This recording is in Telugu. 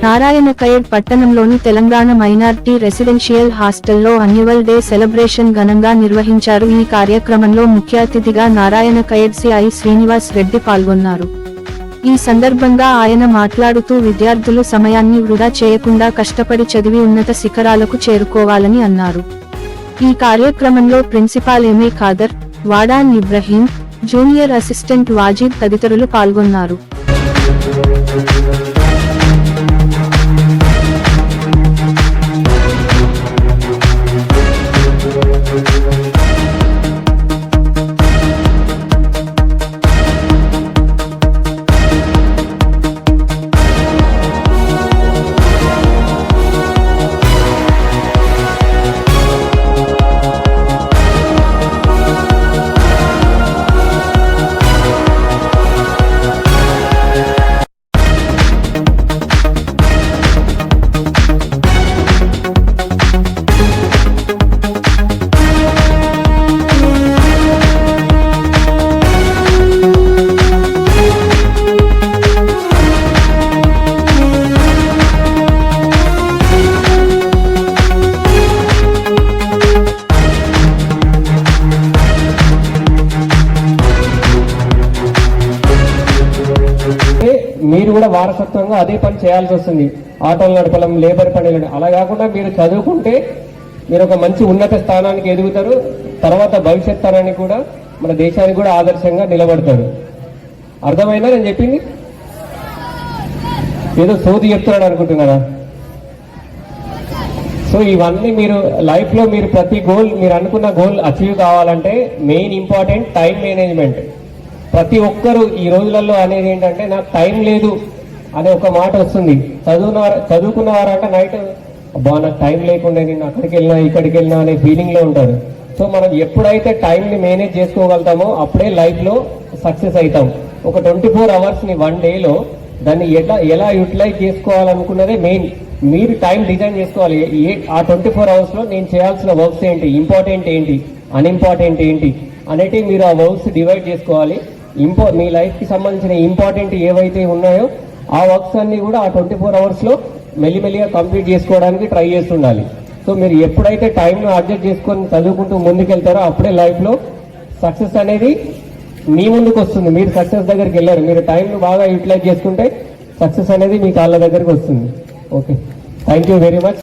నారాయణఖేడ్ పట్టణంలోని తెలంగాణ మైనార్టీ రెసిడెన్షియల్ హాస్టల్లో యాన్యువల్ డే సెలబ్రేషన్ ఘనంగా నిర్వహించారు. ఈ కార్యక్రమంలో ముఖ్య అతిథిగా నారాయణఖేడ్ సిఐ శ్రీనివాస్ రెడ్డి పాల్గొన్నారు. ఈ సందర్భంగా ఆయన మాట్లాడుతూ విద్యార్థులు సమయాన్ని వృధా చేయకుండా కష్టపడి చదివి ఉన్నత శిఖరాలకు చేరుకోవాలని అన్నారు. ఈ కార్యక్రమంలో ప్రిన్సిపాల్ ఎంఏ ఖాదర్, వాడాన్ ఇబ్రహీం, జూనియర్ అసిస్టెంట్ వాజిద్ తదితరులు పాల్గొన్నారు. మీరు కూడా వారసత్వంగా అదే పని చేయాల్సి వస్తుంది. ఆటోలు నడపడం, లేబర్ పనులు. అలా కాకుండా మీరు చదువుకుంటే మీరు ఒక మంచి ఉన్నత స్థానానికి ఎదుగుతారు. తర్వాత భవిష్యత్ తరానికి కూడా, మన దేశానికి కూడా ఆదర్శంగా నిలబడతారు. అర్థమైందా నేను చెప్పింది? ఏదో సోది చెప్తున్నాడు అనుకుంటున్నారా? సో ఇవన్నీ మీరు లైఫ్ లో మీరు ప్రతి గోల్, మీరు అనుకున్న గోల్ అచీవ్ కావాలంటే మెయిన్ ఇంపార్టెంట్ టైం మేనేజ్మెంట్. ప్రతి ఒక్కరు ఈ రోజులలో అనేది ఏంటంటే నాకు టైం లేదు అనే ఒక మాట వస్తుంది. చదువుకున్న వారంటే నైట్ అబ్బా నాకు టైం లేకుండా నేను అక్కడికి వెళ్ళినా ఇక్కడికి వెళ్ళినా అనే ఫీలింగ్ లో ఉంటారు. సో మనం ఎప్పుడైతే టైంని మేనేజ్ చేసుకోగలుగుతామో అప్పుడే లైఫ్ లో సక్సెస్ అవుతాం. ఒక 24 hours ని 1 day దాన్ని ఎలా యూటిలైజ్ చేసుకోవాలనుకున్నదే మెయిన్. మీరు టైం డిజైన్ చేసుకోవాలి. ఆ 24 hours లో నేను చేయాల్సిన వర్క్స్ ఏంటి, ఇంపార్టెంట్ ఏంటి, అన్ఇంపార్టెంట్ ఏంటి అనేటివి మీరు ఆ వర్క్స్ డివైడ్ చేసుకోవాలి. మీ లైఫ్ కి సంబంధించిన ఇంపార్టెంట్ ఏవైతే ఉన్నాయో ఆ వర్క్స్ అన్ని కూడా ఆ 24 hours లో మెల్లిమెల్లిగా కంప్లీట్ చేసుకోవడానికి ట్రై చేస్తుండాలి. సో మీరు ఎప్పుడైతే టైంను అడ్జస్ట్ చేసుకొని చదువుకుంటూ ముందుకెళ్తారో అప్పుడే లైఫ్ లో సక్సెస్ అనేది మీ ముందుకు వస్తుంది. మీరు సక్సెస్ దగ్గరికి వెళ్ళారు. మీరు టైంను బాగా యూటిలైజ్ చేసుకుంటే సక్సెస్ అనేది మీ కాళ్ళ దగ్గరికి వస్తుంది. Okay, thank you very much.